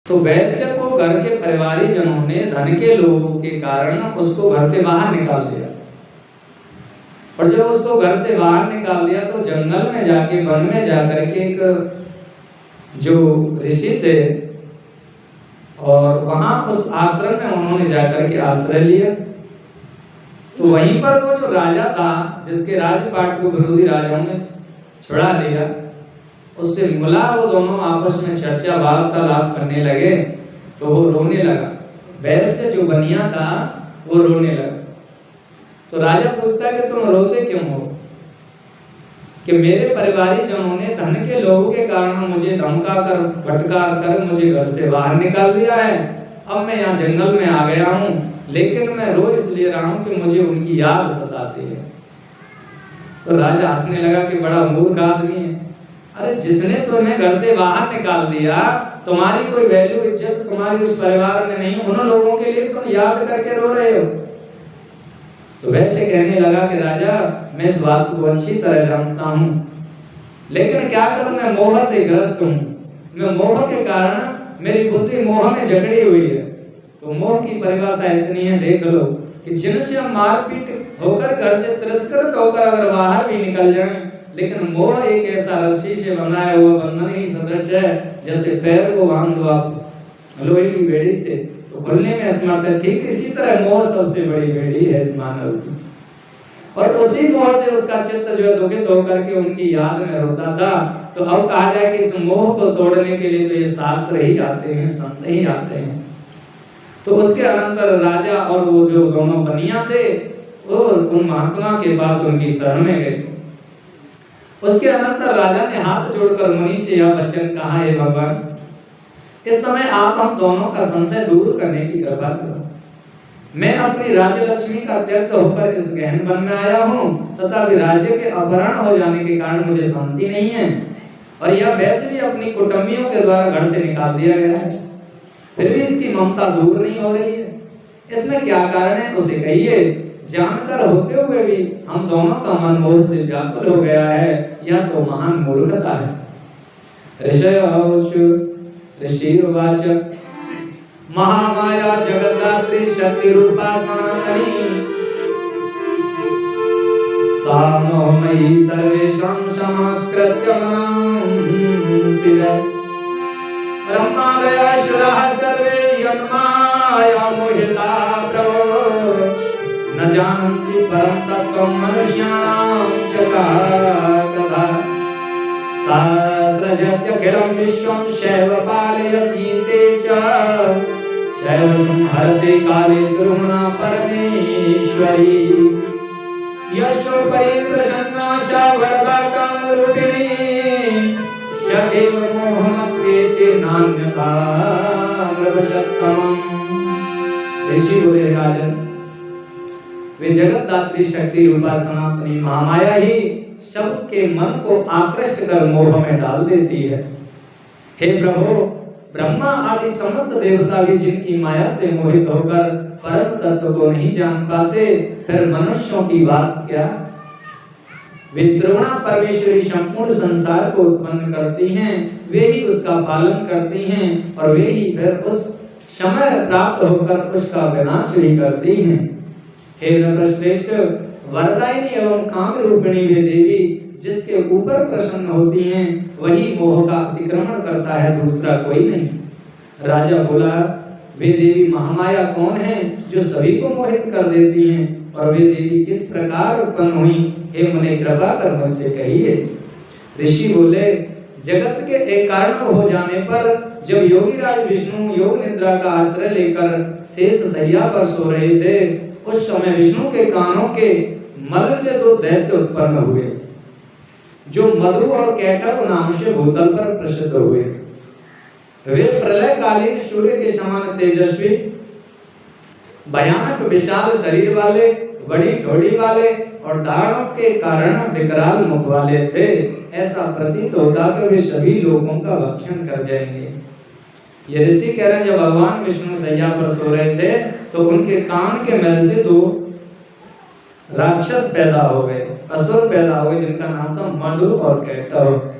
तो वैश्य को घर के परिवारी जनों ने धन के लोभों के कारण उसको घर से बाहर निकाल दिया। और जब उसको घर से बाहर निकाल दिया तो जंगल में जाके, वन में जाकर के एक जो ऋषि थे और वहां उस आश्रम में उन्होंने जाकर के आश्रय लिया। तो वहीं पर वो जो राजा था जिसके राजपाट को विरोधी राजाओं ने छुड़ा लिया, उससे मिला, वो दोनों आपस में चर्चा वार्तालाप करने लगे। तो वो रोने लगा, वैश्य जो बनिया था वो रोने लगा। तो राजा पूछता है कि तुम रोते क्यों हो? कि मेरे परिवारी जनों ने धन के लोभों के कारण मुझे धमका कर, फटकार कर मुझे घर से बाहर निकाल दिया है। अब मैं यहाँ जंगल में आ गया हूँ, लेकिन मैं रो इसलिए रहा हूँ कि मुझे उनकी याद सताती है। तो राजा हंसने लगा कि बड़ा मूर्ख आदमी है। अरे जिसने तुम्हें घर से बाहर निकाल दिया, तुम्हारी कोई वैल्यू, इज्जत तुम्हारी उस परिवार में नहीं, उन लोगों के लिए तुम याद करके रो रहे हो। तो वैसे कहने लगा कि राजा, मैं इस बात को अच्छी तरह जानता हूँ, लेकिन क्या करूं, मैं मोह से ग्रस्त हूँ। मैं मोह के कारण, मेरी बुद्धि मोह में जकड़ी हुई है। तो मोह की परिभाषा इतनी है, देख लो, कि जिनसे हम मारपीट होकर, घर से तिरस्कृत होकर अगर बाहर भी निकल जाएं, लेकिन मोह एक ऐसा रस्सी से बनाया हुआ बंधन ही सदृश है, जैसे पैर को बांध दो आप लोहे की बेड़ी से तो खुलने में असमर्थ है। ठीक इसी तरह मोह सबसे बड़ी बेड़ी है इस मानव की। और उसी मोह से उसका चित्त जो है दुखित होकर के उनकी याद में रोता था। तो अब कहा जाए कि इस मोह को तोड़ने के लिए तो ये शास्त्र ही आते हैं, संत ही आते हैं। तो उसके अनंतर राजा और वो जो दोनों बनिया थे वो उन महात्मा के पास उनकी शरण में गए। उसके अनंतर राजा ने हाथ जोड़कर मुनि से यह वचन कहा, हे भगवान, इस समय आप हम दोनों का संशय दूर करने की कृपा करो। मैं अपनी राज्य लक्ष्मी का त्यक्त होकर इस गहन वन में आया हूँ, तथा राज्य के अपहरण हो जाने के कारण मुझे शांति नहीं है, और यह वैसे भी अपनी कुटुंबियों के द्वारा घर से निकाल दिया गया है, फिर भी इसकी ममता दूर नहीं हो रही है। इसमें क्या कारण है उसे कहिए। जानकर होते हुए भी हम दोनों का मन मोह से व्याकुल हो गया है, यह तो महान मूर्खता है। ऋषिर्वाच महामाया जगद्धात्री शक्ति रूपा सनातनी सा मोहमयी सर्वेषां समास्कृत्य मनां शिवे ब्रह्मादयश्वराः सर्वे यन्माया मोहिता प्रभो न जानन्ति परं तत्त्वं मनुष्याणां च कथा सहस्रजत्यखिलं विश्वं शैव पालयति ते च शैव संहरते काले द्रुमा परमेश्वरी यशोपरि प्रसन्ना सा वरदा कामरूपिणी सदैव मोहमत्येते नान्यथा प्रवशत्तमम्। ऋषि बोले, राजन, वे जगतदात्री शक्ति रूपा सनातनी महामाया ही सबके मन को आकृष्ट कर मोह में डाल देती है। हे प्रभु, ब्रह्मा आदि समस्त देवता भी जिनकी माया से मोहित होकर परम तत्व को नहीं जान पाते, फिर मनुष्यों की बात क्या। वे त्रिगुणा परमेश्वरी संपूर्ण संसार को उत्पन्न करती हैं, वे ही उसका पालन करती हैं, और वे ही फिर उस समय प्राप्त होकर उसका विनाश भी करती हैं। हे नरश्रेष्ठ, वरदायिनी एवं काम रूपिणी वे देवी जिसके ऊपर प्रसन्न होती हैं, वही मोह का अतिक्रमण करता है, दूसरा कोई नहीं। राजा बोला, वे देवी महामाया कौन है जो सभी को मोहित कर देती हैं, और वे देवी किस प्रकार उत्पन्न हुई, हे मुने कृपा कर मुझसे कहिए। ऋषि बोले, जगत के एक कारण हो जाने पर जब योगी राज विष्णु योग निद्रा का आश्रय लेकर शेष शैया पर सो रहे थे, उस समय विष्णु के कानों के मल से दो दैत्य उत्पन्न हुए, जो मधु और कैटभ नाम से भूतल पर प्रसिद्ध हुए। वे प्रलयकालीन सूर्य के समान तेजस्वी, भयानक विशाल शरीर वाले, बड़ी ठोड़ी वाले और दाढ़ों के कारण विकराल मुख वाले थे। ऐसा प्रतीत होता कि वे सभी लोगों का भक्षण कर जाएंगे। ये ऋषि कह रहे हैं, जब भगवान विष्णु शैया पर सो रहे थे तो उनके कान के मैल से दो राक्षस पैदा हो गए, असुर पैदा हुए, जिनका नाम था मधु और कैटभ।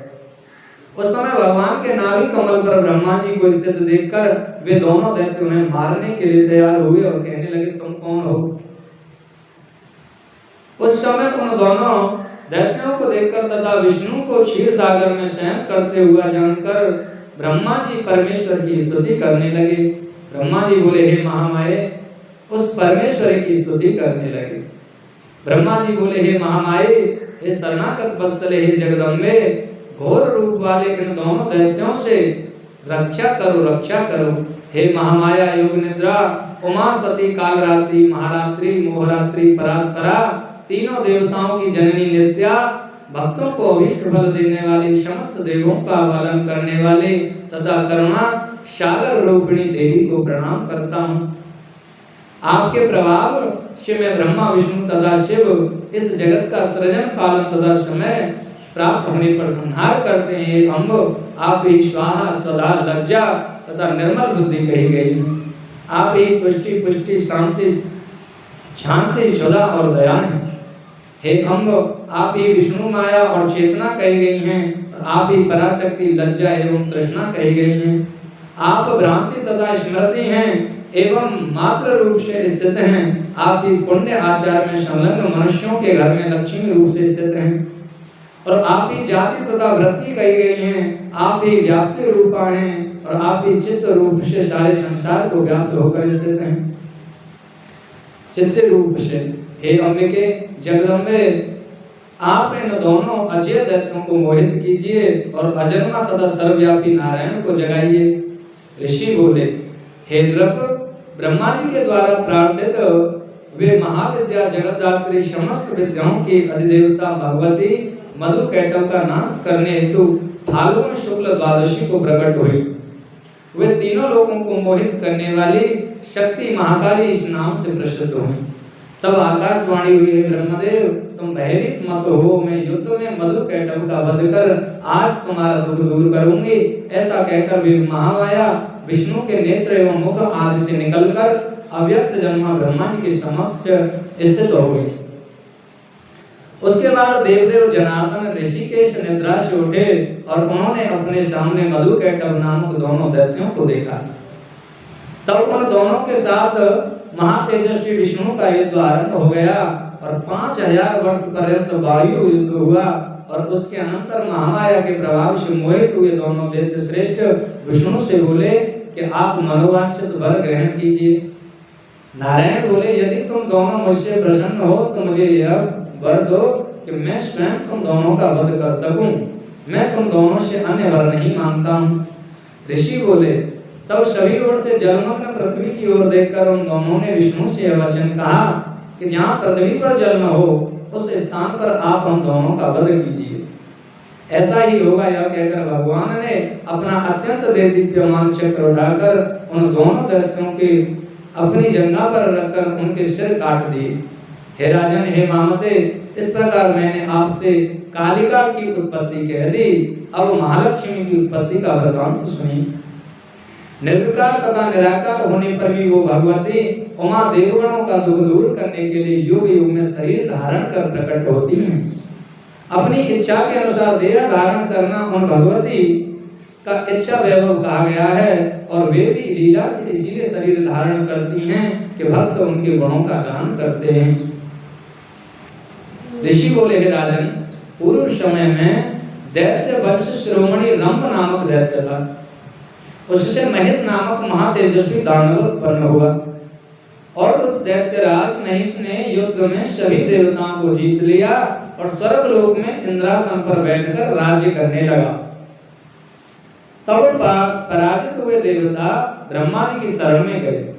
उस समय भगवान के नाभि कमल पर ब्रह्मा जी को स्थित देखकर वे दोनों दैत्य उन्हें मारने के लिए तैयार हुए और कहने लगे, तुम कौन हो? उस समय उन दोनों दैत्यों को देखकर तथा विष्णु को क्षीर सागर में शयन करते हुआ जानकर ब्रह्मा जी परमेश्वर की स्तुति करने लगे। ब्रह्मा जी बोले, हे महामाये, उस परमेश्वर की स्तुति करने लगे। ब्रह्मा जी बोले, हे महामाये, हे शरणागत वत्सले, हे जगदम्बे, घोर रूप वाले इन दोनों दैत्यों से रक्षा करो, रक्षा करो। हे महामाया, योग निद्रा, उमा, सती, कालरात्रि, महारात्रि, मोहरात्रि, परात्परा, तीनों देवताओं की जननी नित्या, भक्तों को अभीष्ट फल देने वाली, समस्त देवों का पालन करने वाले तथा करुणा सागर रूपिणी देवी को प्रणाम करता हूँ। आपके प्रभाव से मैं ब्रह्मा, विष्णु तथा शिव इस जगत का सृजन, पालन तथा समय प्राप्त होने पर संहार करते हैं। अम्ब, आप ही स्वाहा, स्वधा, लज्जा तथा निर्मल बुद्धि कही गई है। आप ही पुष्टि, पुष्टि, शांति, शांति, सुधा और दया है। हे अम्ब, आप ही विष्णु, माया और चेतना कही गई हैं। आप ही पराशक्ति, लज्जा एवं तृष्णा कही गई हैं। आप भ्रांति तथा स्मृति हैं एवं मात्र रूप से स्थित हैं। आप ही पुण्य आचार में संलग्न मनुष्यों के घर में लक्ष्मी रूप से स्थित हैं। और आप ही जाति तथा वृत्ति कही गई हैं। आप ही व्याप्ति रूपा हैं और आप ही चित्त रूप से सारे संसार को व्याप्त होकर स्थित हैं। चित्त रूप से हे अंबिके, जगदम्बे, आप इन दोनों अजय दैत्यों को मोहित कीजिए और अजन्मा तथा सर्वव्यापी नारायण को जगाइए। ऋषि बोले, हे नृप, ब्रह्मा जी के द्वारा प्रार्थित वे महाविद्या जगद्धात्री समस्त विद्याओं की अधिदेवता भगवती मधुकैटभ का नाश करने हेतु फाल्गुन शुक्ल द्वादशी को प्रकट हुई। वे तीनों लोगों को मोहित करने वाली शक्ति महाकाली इस नाम से प्रसिद्ध हुई। तब आकाशवाणी हुई, ब्रह्मदेव, तुम भयभीत मत हो, मैं युद्ध में मधुकैटभ का वध कर आज तुम्हारा दुख दूर करूंगी। ऐसा कहकर वे महामाया विष्णु के नेत्र एवं मुख आदि से निकलकर अव्यक्त जन्मा ब्रह्मा जी के समक्ष स्थित हो गए। उसके बाद देवदेव जनार्दन ऋषिकेश निद्रा से उठे और उन्होंने अपने सामने मधुकैटभ नामक दोनों दैत्यों को देखा। तब उन दोनों के साथ महातेजस्वी विष्णु का युद्ध आरंभ हो गया और 5000 वर्ष पर्यंत वायु युद्ध हुआ। और उसके अनंतर महामाया के प्रभाव से मोहित हुए दोनों दैत्य श्रेष्ठ विष्णु से बोले कि आप मनोवांछित वर ग्रहण कीजिए। नारायण बोले, यदि तुम दोनों मुझसे प्रसन्न हो तो मुझे यह वर दो कि मैं स्वयं तुम दोनों का वध कर सकूं। मैं तुम दोनों से अन्य वर नहीं मांगता हूँ। ऋषि बोले, तब सभी ओर से जलमग्न पृथ्वी की ओर देखकर उन दोनों ने विष्णु से यह वचन कहा कि जहाँ पृथ्वी पर जल न हो उस स्थान पर आप हम दोनों का वध कीजिए। ऐसा ही होगा, यह कहकर भगवान ने अपना अत्यंत देदीप्यमान चक्र उठाकर उन दोनों दैत्यों के अपनी जंघा पर रखकर उनके सिर काट दिए। हे राजन, हे मामते, इस प्रकार मैंने आपसे कालिका की उत्पत्ति कह दी। अब महालक्ष्मी की उत्पत्ति का वृतांत सुनिए। निर्विकार तथा निराकार होने पर भी वो भगवती उमा देवगणों का दुख दूर करने के लिए युग युग में शरीर धारण कर प्रकट होती हैं। अपनी इच्छा के अनुसार देह धारण करना उन भगवती का इच्छा वैभव कहा गया है और वे भी लीला से इसीलिए शरीर धारण करती हैं कि भक्त उनके गुणों का गान करते हैं। ऋषि बोले, हे राजन, पूर्व समय में दैत्य वंश शिरोमणि रंभ नामक दैत्य था। उससे महेश नामक महातेजस्वी दानव उत्पन्न हुआ और उस दैत्यराज महेश ने युद्ध में सभी देवताओं को जीत लिया और स्वर्गलोक में इंद्रासन पर बैठकर राज्य करने लगा। तब पराजित हुए देवता ब्रह्मा जी की शरण में गए।